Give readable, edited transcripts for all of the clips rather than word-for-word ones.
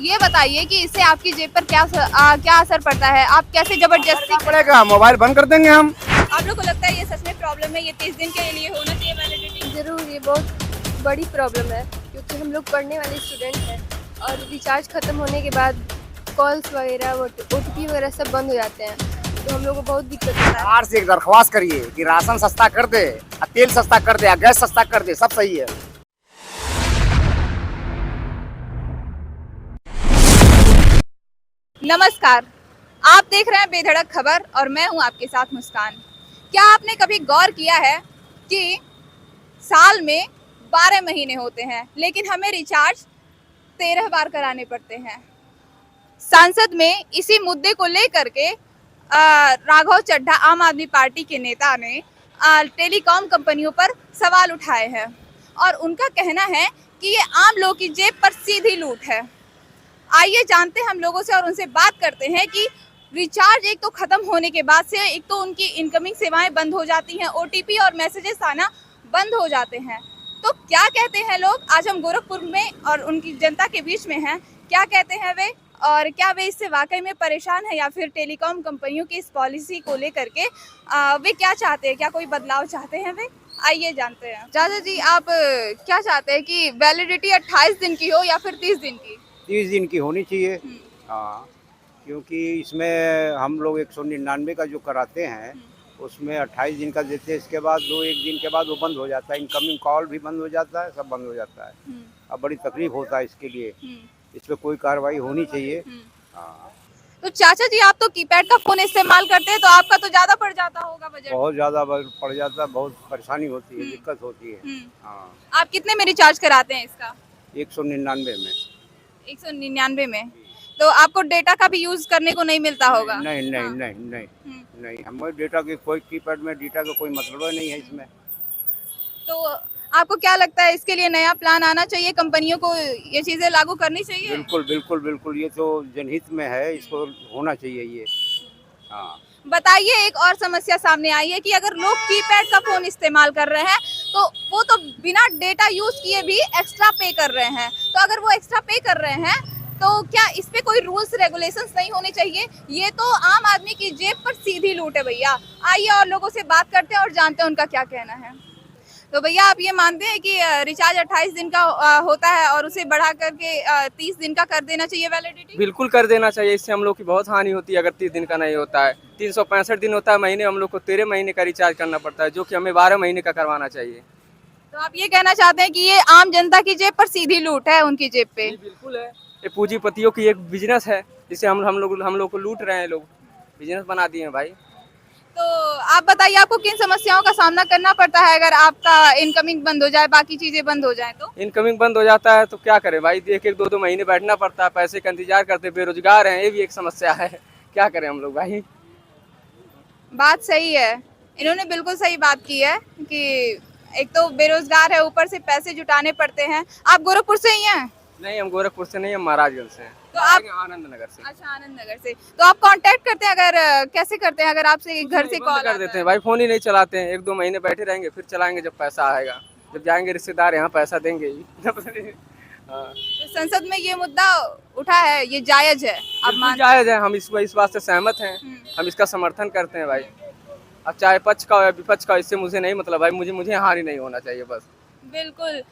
ये बताइए कि इससे आपकी जेब पर क्या असर पड़ता है? आप कैसे जबरदस्ती पड़ेगा, मोबाइल बंद कर देंगे हम। आप लोग को लगता है ये सच में प्रॉब्लम है? ये 30 दिन के लिए होना चाहिए वैलिडिटी? ज़रूर, ये बहुत बड़ी प्रॉब्लम है क्योंकि हम लोग पढ़ने वाले स्टूडेंट हैं और रिचार्ज ख़त्म होने के बाद कॉल्स वगैरह OTP वगैरह सब बंद हो जाते हैं, तो हम लोग को बहुत दिक्कत होता है। सरकार से एक दरख्वास्त करिए कि राशन सस्ता कर दे, तेल सस्ता कर दे, गैस सस्ता कर दे, सब सही है। नमस्कार, आप देख रहे हैं बेधड़क खबर और मैं हूं आपके साथ मुस्कान। क्या आपने कभी गौर किया है कि साल में 12 महीने होते हैं लेकिन हमें रिचार्ज 13 बार कराने पड़ते हैं? संसद में इसी मुद्दे को लेकर के राघव चड्ढा आम आदमी पार्टी के नेता ने टेलीकॉम कंपनियों पर सवाल उठाए हैं और उनका कहना है कि ये आम लोगों की जेब पर सीधी लूट है। आइए जानते हैं हम लोगों से और उनसे बात करते हैं कि रिचार्ज एक तो ख़त्म होने के बाद से एक तो उनकी इनकमिंग सेवाएं बंद हो जाती हैं, OTP और मैसेजेस आना बंद हो जाते हैं। तो क्या कहते हैं लोग? आज हम गोरखपुर में और उनकी जनता के बीच में हैं। क्या कहते हैं वे और क्या वे इससे वाकई में परेशान है या फिर टेलीकॉम कंपनियों की इस पॉलिसी को लेकर के वे क्या चाहते हैं? क्या कोई बदलाव चाहते हैं वे? आइए जानते हैं। चाचा जी, आप क्या चाहते हैं कि वैलिडिटी 28 दिन की हो या फिर 30 दिन की? 30 दिन की होनी चाहिए। हाँ, क्योंकि इसमें हम लोग 199 का जो कराते हैं उसमें 28 दिन का देते हैं, इसके बाद 1 दिन के बाद वो बंद हो जाता है, इनकमिंग कॉल भी बंद हो जाता है, सब बंद हो जाता है। अब बड़ी तकलीफ होता है इसके लिए, इस पर कोई कार्रवाई होनी चाहिए। हाँ, तो चाचा जी, आप तो कीपैड का फोन इस्तेमाल करते हैं तो आपका तो ज्यादा पड़ जाता होगा बजट। बहुत ज़्यादा पड़ जाता है, बहुत परेशानी होती है, दिक्कत होती है। हाँ, आप कितने में रिचार्ज कराते हैं इसका? 199 में। 199 में। तो आपको डेटा का भी यूज करने को नहीं मिलता होगा? नहीं नहीं नहीं नहीं नहीं, हमें डेटा की कोई कीपैड में डेटा का कोई मतलब नहीं है इसमें। तो आपको क्या लगता है इसके लिए नया प्लान आना चाहिए? कंपनियों को ये चीजें लागू करनी चाहिए? बिल्कुल बिल्कुल बिल्कुल, ये तो जनहित में है, इसको होना चाहिए ये। हाँ, बताइए, एक और समस्या सामने आई है कि अगर लोग कीपैड का फोन इस्तेमाल कर रहे हैं तो वो तो बिना डेटा यूज किए भी एक्स्ट्रा पे कर रहे हैं। तो अगर वो एक्स्ट्रा पे कर रहे हैं तो क्या इस पे कोई रूल्स रेगुलेशंस नहीं होने चाहिए? ये तो आम आदमी की जेब पर सीधी लूट है भैया। आइए और लोगों से बात करते हैं और जानते हैं उनका क्या कहना है। तो भैया, आप ये मानते हैं कि रिचार्ज 28 दिन का होता है और उसे बढ़ा करके 30 दिन का कर देना चाहिए वैलिडिटी? बिल्कुल कर देना चाहिए, इससे हम लोग की बहुत हानि होती है अगर 30 दिन का नहीं होता है। 365 दिन होता है महीने, हम लोग को 13 महीने का रिचार्ज करना पड़ता है, जो कि हमें 12 महीने का करवाना चाहिए। तो आप ये कहना चाहते हैं कि ये आम जनता की जेब पर सीधी लूट है, उनकी जेब पे? बिल्कुल है, ये पूंजीपतियों की एक बिजनेस है, जिसे हम लोग को लूट रहे हैं, लोग बिजनेस बना दिए हैं भाई। तो आप बताइए, आपको किन समस्याओं का सामना करना पड़ता है अगर आपका इनकमिंग बंद हो जाए, बाकी चीजें बंद हो जाए तो? इनकमिंग बंद हो जाता है तो क्या करें भाई, एक एक 2 महीने बैठना पड़ता है, पैसे का इंतजार करते, बेरोजगार हैं, ये भी एक समस्या है। क्या करें हम लोग भाई? बात सही है, इन्होंने बिल्कुल सही बात की है कि एक तो बेरोजगार है, ऊपर से पैसे जुटाने पड़ते हैं। आप गोरखपुर से ही हैं? नहीं, हम गोरखपुर से नहीं, हम महाराजगंज से हैं। तो आप आनंद नगर से। अच्छा, आनंद नगर से। तो आप कांटेक्ट करते हैं? अगर कैसे करते हैं अगर आपसे घर से कॉल कर देते हैं भाई, फोन ही नहीं चलाते हैं, 1-2 महीने बैठे रहेंगे, फिर चलाएंगे जब पैसा आएगा, जब जाएंगे रिश्तेदार यहाँ पैसा देंगे ही। हाँ, तो संसद में ये मुद्दा उठा है, ये जायज है? आप बिल्कुल जायज है, हम इस बात से सहमत हैं, हम इसका समर्थन करते हैं भाई। अब चाहे पक्ष का हो या विपक्ष का, इससे मुझे नहीं मतलब भाई, मुझे हानि नहीं होना चाहिए बस। बिल्कुल,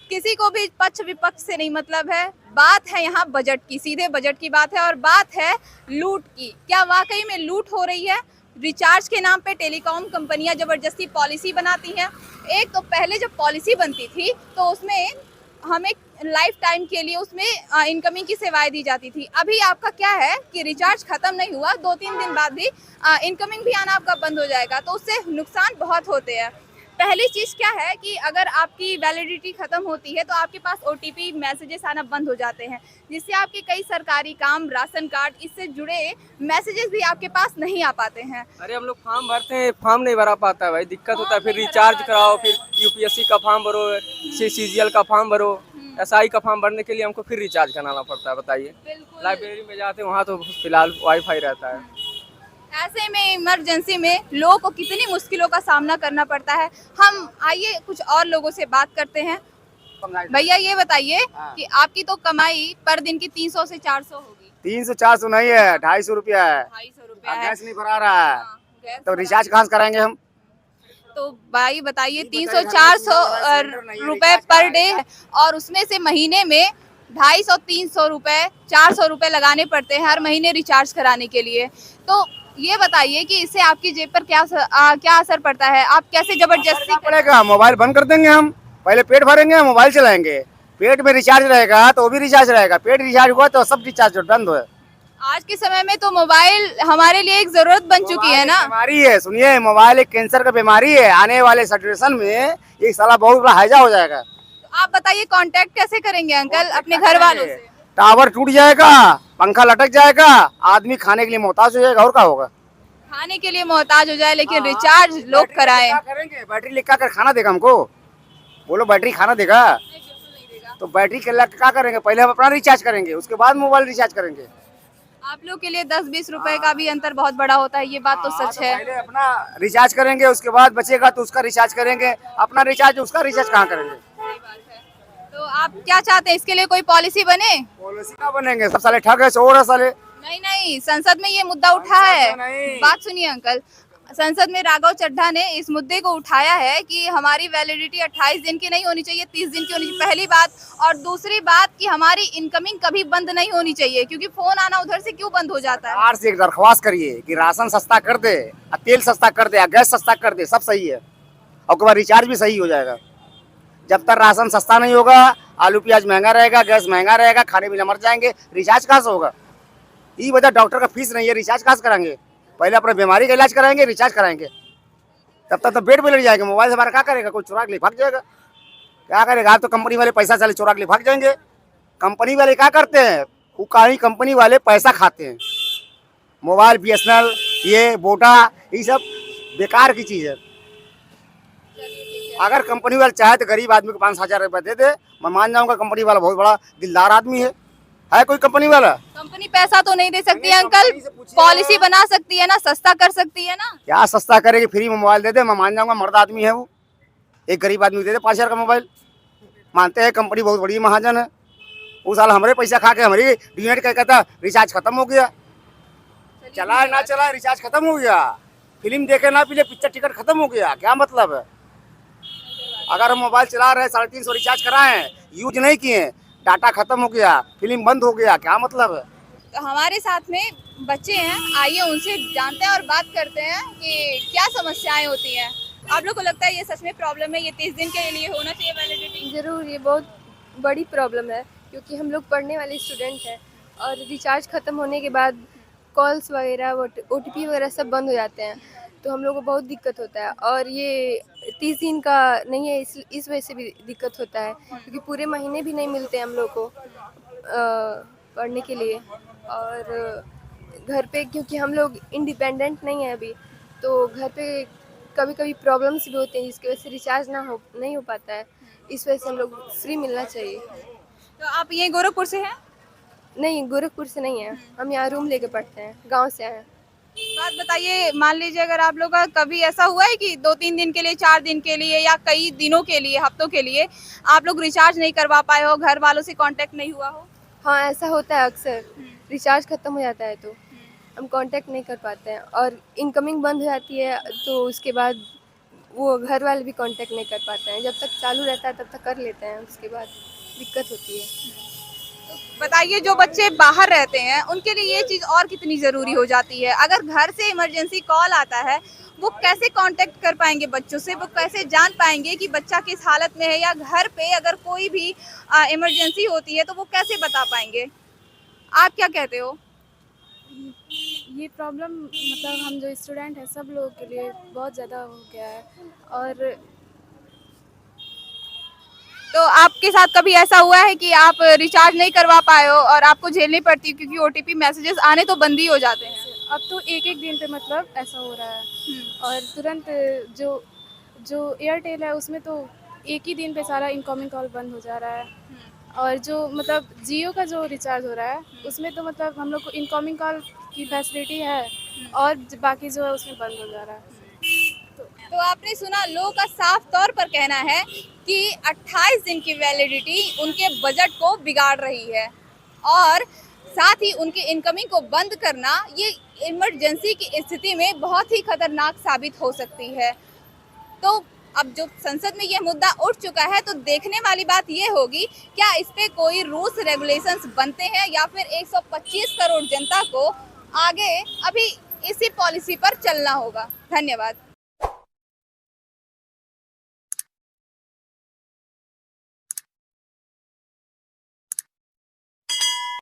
किसी को भी पक्ष विपक्ष से नहीं मतलब है। बात है यहाँ बजट की, सीधे बजट की बात है और बात है लूट की। क्या वाकई में लूट हो रही है? रिचार्ज के नाम पे टेलीकॉम कंपनियां जबरदस्ती पॉलिसी बनाती हैं। एक तो पहले जब पॉलिसी बनती थी तो उसमें हमें लाइफ टाइम के लिए उसमें इनकमिंग की सेवाएं दी जाती थी। अभी आपका क्या है कि रिचार्ज खत्म नहीं हुआ, 2-3 दिन बाद भी इनकमिंग भी आना आपका बंद हो जाएगा, तो उससे नुकसान बहुत होते हैं। पहली चीज़ क्या है कि अगर आपकी वैलिडिटी ख़त्म होती है तो आपके पास OTP मैसेजेस आना बंद हो जाते हैं, जिससे आपके कई सरकारी काम, राशन कार्ड, इससे जुड़े मैसेजेस भी आपके पास नहीं आ पाते हैं। अरे हम लोग फॉर्म भरते हैं, फॉर्म नहीं भरा पाता है भाई, दिक्कत होता है। फिर रिचार्ज कराओ, फिर UPSC का फॉर्म भरो, CGL का फॉर्म भरो, SI का फॉर्म भरने के लिए हमको फिर रिचार्ज कराना पड़ता है। बताइए, लाइब्रेरी में जाते हैं वहाँ तो फिलहाल वाईफाई रहता है। ऐसे में इमरजेंसी में लोगों को कितनी मुश्किलों का सामना करना पड़ता है। हम आइए कुछ और लोगों से बात करते हैं भैया ये बताइए हाँ। कि आपकी तो कमाई पर दिन की 300 से 400 होगी। 300-400 नहीं है, 250 रुपया है। 250 रुपया है। गैस नहीं भरा रहा है, हाँ, गैस तो भरा रिचार्ज है। कहाँ से कराएंगे हम? तो भाई बताइए ये 300-400 बताइए, सिलेंडर नहीं है, रुपए रिचार्ज पर कहाँ डे है? और उसमें से महीने में 250-300 रुपए 400 रुपए लगाने पड़ते हैं हर महीने रिचार्ज कराने के लिए। तो ये बताइए कि इससे आपकी जेब पर क्या असर पड़ता है? आप कैसे जबरदस्ती क्या पड़ेगा? मोबाइल बंद कर देंगे हम, पहले पेट भरेंगे, मोबाइल चलाएंगे। पेट में रिचार्ज रहेगा तो वो भी रिचार्ज रहेगा, पेट रिचार्ज हुआ तो सब रिचार्ज बंद हुआ। आज के समय में तो मोबाइल हमारे लिए एक जरूरत बन चुकी है ना। बीमारी है, सुनिए, मोबाइल एक कैंसर का बीमारी है। आने वाले सिचुएशन में ये साला बहुत बड़ा हैजा हो जाएगा। तो आप बताइए कांटेक्ट कैसे करेंगे अंकल अपने घर वालों से? टावर टूट जाएगा, पंखा लटक जाएगा, आदमी खाने के लिए मोहताज हो जाएगा, और क्या होगा? खाने के लिए मोहताज हो जाए लेकिन रिचार्ज लोग कराएं। क्या करेंगे? बैटरी लेकर कर खाना देगा हमको? बोलो, बैटरी खाना देगा? तो बैटरी के लिए क्या करेंगे? पहले हम अपना रिचार्ज करेंगे, उसके बाद मोबाइल रिचार्ज करेंगे। आप लोग के लिए 10-20 रुपए का भी अंतर बहुत बड़ा होता है, ये बात तो सच है। पहले अपना रिचार्ज करेंगे, उसके बाद बचेगा तो उसका रिचार्ज करेंगे। अपना रिचार्ज, उसका रिचार्ज कहाँ करेंगे? सही बात है। तो आप क्या चाहते हैं, इसके लिए कोई पॉलिसी बने? पॉलिसी का बनेंगे, सब साले ठग है, चोर है साले। नहीं नहीं, संसद में ये मुद्दा उठा है। संसद में नहीं। बात सुनिए अंकल, संसद में राघव चड्ढा ने इस मुद्दे को उठाया है कि हमारी वैलिडिटी 28 दिन की नहीं होनी चाहिए, 30 दिन की होनी चाहिए, पहली बात। और दूसरी बात कि हमारी इनकमिंग कभी बंद नहीं होनी चाहिए, क्योंकि फोन आना उधर से क्यों बंद हो जाता है। सरकार से एक दरख्वास्त करिए कि राशन सस्ता कर दे, तेल सस्ता कर दे, गैस सस्ता कर दे, सब सही है। और उसके बाद रिचार्ज भी सही हो जाएगा। जब तक राशन सस्ता नहीं होगा, आलू प्याज महंगा रहेगा, गैस महंगा रहेगा, खाने पीने मर जाएंगे, रिचार्ज कहाँ से होगा? ये वजह डॉक्टर का फीस नहीं है, रिचार्ज कहाँ से कराएंगे? पहले अपने बीमारी का इलाज कराएंगे, रिचार्ज कराएंगे, तब तक तो बेड पे लड़ जाएगा। मोबाइल से हमारा क्या करेगा? कोई चुरा के लिए भाग जाएगा, क्या करेगा? आप तो कंपनी वाले पैसा चले चुरा के लिए भाग जाएंगे। कंपनी वाले क्या करते हैं? वो कहीं कंपनी वाले पैसा खाते हैं। मोबाइल, BSNL, ये वोडा, ये सब बेकार की चीज़ है। अगर कंपनी वाला चाहे तो गरीब आदमी को 5,000 रुपये दे दे, मैं मान जाऊंगा कंपनी वाला बहुत बड़ा दिलदार आदमी है कोई कंपनी वाला? कंपनी पैसा तो नहीं दे सकती है अंकल, पॉलिसी बना सकती है ना, सस्ता कर सकती है ना। क्या सस्ता करेगी? फ्री में मोबाइल दे दे, मैं मान जाऊंगा, मर्द आदमी है वो। एक गरीब आदमी दे दे 5,000 का मोबाइल, मानते हैं कंपनी बहुत बड़ी महाजन है। वो साल हमारे पैसा खा के हमारी यूनिट का कहता रिचार्ज खत्म हो गया, चला ना चला रिचार्ज खत्म हो गया, फिल्म देखे ना पीले पिक्चर टिकट खत्म हो गया, क्या मतलब है? अगर हम मोबाइल चला रहे 350 रिचार्ज कराए, यूज नहीं किए, डाटा खत्म हो गया, फिल्म बंद हो गया, क्या मतलब है? तो हमारे साथ में बच्चे हैं, आइए उनसे जानते हैं और बात करते हैं कि क्या समस्याएं होती हैं। आप लोग को लगता है ये सच में प्रॉब्लम है, ये 30 दिन के लिए होना चाहिए वैलिडिटी? ज़रूर, ये बहुत बड़ी प्रॉब्लम है क्योंकि हम लोग पढ़ने वाले स्टूडेंट हैं और रिचार्ज ख़त्म होने के बाद कॉल्स वगैरह OTP वगैरह सब बंद हो जाते हैं, तो हम लोग को बहुत दिक्कत होता है। और ये 30 दिन का नहीं है, इस वजह से भी दिक्कत होता है क्योंकि पूरे महीने भी नहीं मिलते हम लोग को पढ़ने के लिए। और घर पे क्योंकि हम लोग इंडिपेंडेंट नहीं है अभी, तो घर पे कभी कभी प्रॉब्लम्स भी होते हैं जिसकी वजह से रिचार्ज नहीं हो पाता है। इस वजह से हम लोग फ्री मिलना चाहिए। तो आप यहीं गोरखपुर से हैं? नहीं, गोरखपुर से नहीं है, हम यहाँ रूम लेके पढ़ते हैं, गांव से आए हैं। बात बताइए, मान लीजिए अगर आप लोग का कभी ऐसा हुआ है कि 2-3 दिन के लिए, 4 दिन के लिए या कई दिनों के लिए, हफ्तों के लिए आप लोग रिचार्ज नहीं करवा पाए हो, घर वालों से कांटेक्ट नहीं हुआ हो? हाँ, ऐसा होता है अक्सर, रिचार्ज ख़त्म हो जाता है तो हम कांटेक्ट नहीं कर पाते हैं और इनकमिंग बंद हो जाती है, तो उसके बाद वो घर वाले भी कांटेक्ट नहीं कर पाते हैं। जब तक चालू रहता है तब तक कर लेते हैं, उसके बाद दिक्कत होती है। बताइए, जो बच्चे बाहर रहते हैं उनके लिए ये चीज़ और कितनी ज़रूरी हो जाती है। अगर घर से इमरजेंसी कॉल आता है, वो कैसे कांटेक्ट कर पाएंगे बच्चों से? वो कैसे जान पाएंगे कि बच्चा किस हालत में है? या घर पे अगर कोई भी इमरजेंसी होती है तो वो कैसे बता पाएंगे? आप क्या कहते हो? ये प्रॉब्लम मतलब हम जो स्टूडेंट हैं सब लोगों के लिए बहुत ज़्यादा हो गया है। और तो आपके साथ कभी ऐसा हुआ है कि आप रिचार्ज नहीं करवा पाए हो और आपको झेलनी पड़ती है क्योंकि OTP मैसेजेस आने तो बंद ही हो जाते हैं? अब तो एक दिन पे मतलब ऐसा हो रहा है। और तुरंत जो एयरटेल है उसमें तो एक ही दिन पे सारा इनकमिंग कॉल बंद हो जा रहा है। और जो मतलब जियो का जो रिचार्ज हो रहा है उसमें तो मतलब हम लोग को इनकमिंग कॉल की फैसिलिटी है और बाकी जो है उसमें बंद हो जा रहा है। तो आपने सुना, लोगों का साफ तौर पर कहना है कि 28 दिन की वैलिडिटी उनके बजट को बिगाड़ रही है और साथ ही उनकी इनकमिंग को बंद करना ये इमरजेंसी की स्थिति में बहुत ही खतरनाक साबित हो सकती है। तो अब जो संसद में यह मुद्दा उठ चुका है तो देखने वाली बात ये होगी क्या इस पे कोई रूल्स रेगुलेशंस बनते हैं या फिर 125 करोड़ जनता को आगे अभी इसी पॉलिसी पर चलना होगा। धन्यवाद।